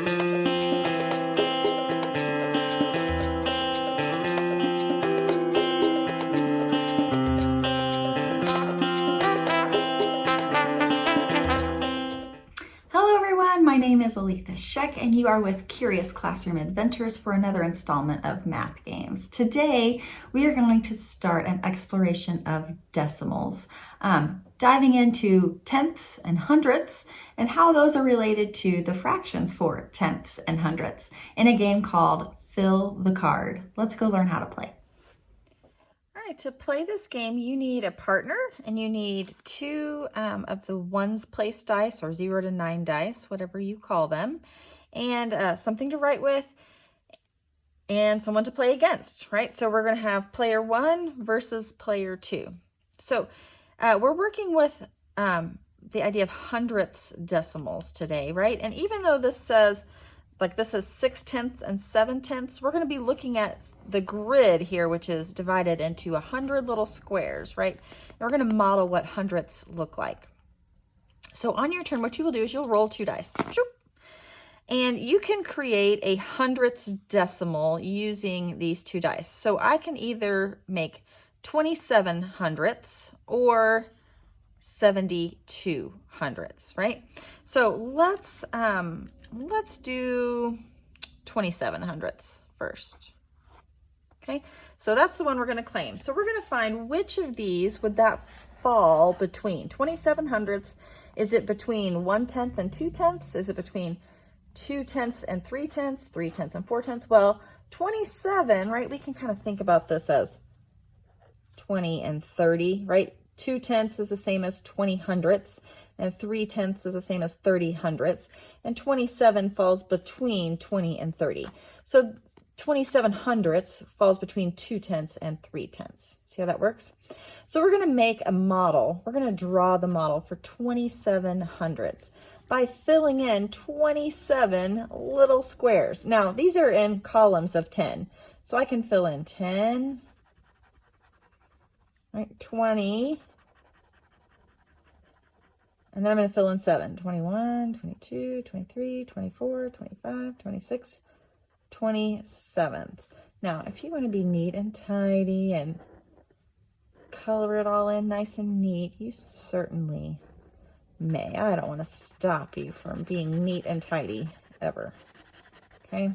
My name is Aletha Sheck, and you are with Curious Classroom Adventures for another installment of Math Games. Today, we are going to start an exploration of decimals, diving into tenths and hundredths and how those are related to the fractions for tenths and hundredths in a game called Fill the Card. Let's go learn how to play. All right, to play this game, you need a partner and you need two of the ones place dice or 0 to 9 dice, whatever you call them, and something to write with and someone to play against, right? So we're going to have player 1 versus player 2. So we're working with the idea of hundredths decimals today, right? And even though this says, like this is 6/10 and 7/10, we're going to be looking at the grid here, which is divided into 100 little squares, right? And we're going to model what hundredths look like. So on your turn, what you will do is you'll roll 2 dice. And you can create a hundredths decimal using these 2 dice. So I can either make 27 hundredths or 72 hundredths, right? So let's do 27 hundredths first. Okay, so that's the one we're going to claim. So we're going to find which of these would that fall between. 27 hundredths, is it between 1/10 and 2/10? Is it between 2/10 and 3/10? 3/10 and 4/10? Well, 27, right? We can kind of think about this as 20 and 30, right? 2/10 is the same as 20 hundredths, and 3/10 is the same as 30 hundredths, and 27 falls between 20 and 30. So 27 hundredths falls between 2/10 and 3/10. See how that works? So we're going to make a model. We're going to draw the model for 27 hundredths by filling in 27 little squares. Now, these are in columns of 10. So I can fill in 10, right, 20, and then I'm going to fill in 7, 21, 22, 23, 24, 25, 26, 27. Now, if you want to be neat and tidy and color it all in nice and neat, you certainly may. I don't want to stop you from being neat and tidy ever. Okay?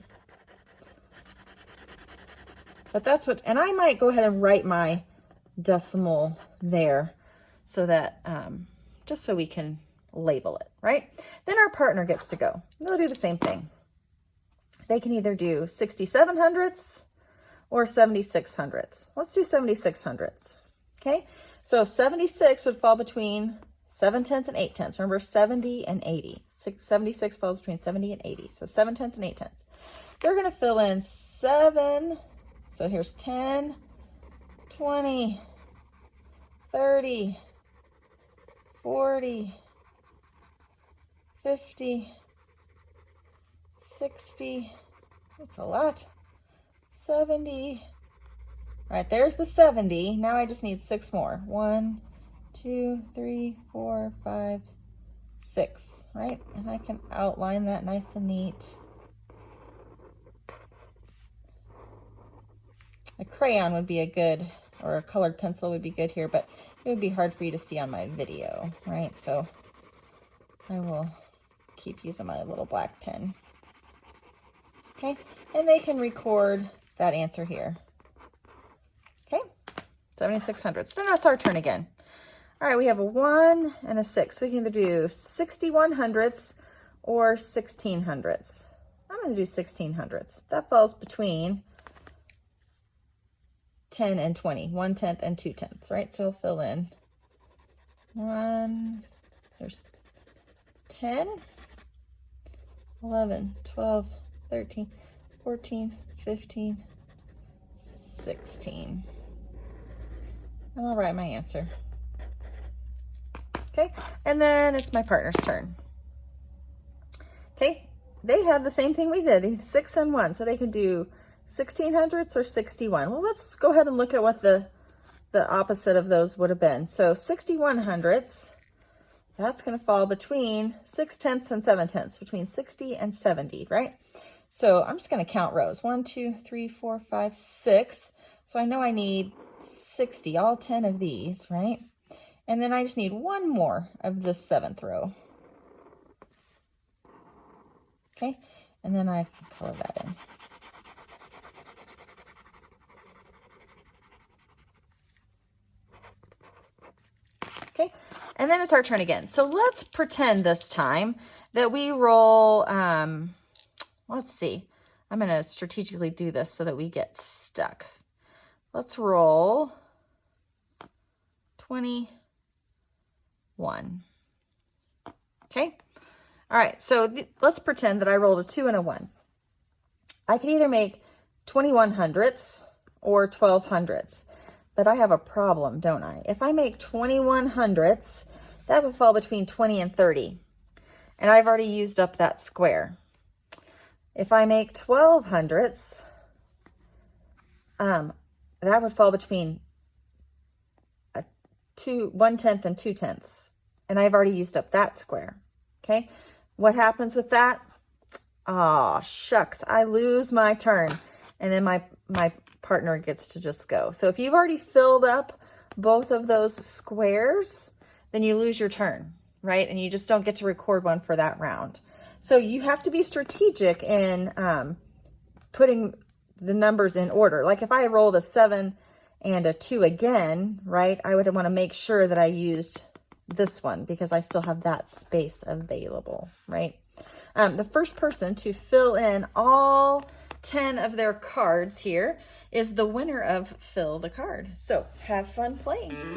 But that's what, and I might go ahead and write my decimal there so that, just so we can label it, right? Then our partner gets to go. They'll do the same thing. They can either do 67 hundredths or 76 hundredths. Let's do 76 hundredths. Okay, so 76 would fall between 7/10 and 8/10. Remember, 70 and 80. 76 falls between 70 and 80. So 7/10 and 8/10. They're going to fill in 7. So here's 10, 20, 30, 40, 50, 60, that's a lot, 70, all right, there's the 70. Now I just need 6 more. 1, 2, 3, 4, 5, 6, right? And I can outline that nice and neat. A crayon would be a good, or a colored pencil would be good here, but it would be hard for you to see on my video, right? So I will keep using my little black pen. Okay, and they can record that answer here. Okay, 76 hundredths. Then that's our turn again. All right, we have a 1 and a 6. We can either do 61 hundredths or 16 hundredths. I'm going to do 16 hundredths. That falls between 10 and 20, 1/10 and 2/10, right? So I'll fill in 1, there's 10, 11, 12, 13, 14, 15, 16. And I'll write my answer. Okay, and then it's my partner's turn. Okay, they had the same thing we did, 6 and 1, so they could do 16 hundredths or 61. Well, let's go ahead and look at what the opposite of those would have been. So 61 hundredths that's going to fall between 6/10 and 7/10, between 60 and 70, right? So I'm just going to count rows. 1, 2, 3, 4, 5, 6. So I know I need 60, all 10 of these, right? And then I just need one more of this 7th row. Okay, and then I color that in. Okay, and then it's our turn again. So let's pretend this time that we roll, let's see, I'm going to strategically do this so that we get stuck. Let's roll 21. Okay, all right, so let's pretend that I rolled a 2 and a 1. I could either make 21 hundredths or 12 hundredths. But I have a problem, don't I? If I make 21 hundredths, that would fall between 20 and 30. And I've already used up that square. If I make 12 hundredths, that would fall between 1/10 and 2/10. And I've already used up that square. Okay, what happens with that? Oh, shucks, I lose my turn. And then my partner gets to just go. So if you've already filled up both of those squares, then you lose your turn, right? And you just don't get to record one for that round. So you have to be strategic in putting the numbers in order. Like if I rolled a 7 and a 2 again, right, I would want to make sure that I used this one because I still have that space available, right? The first person to fill in all 10 of their cards here is the winner of Fill the Card. So have fun playing.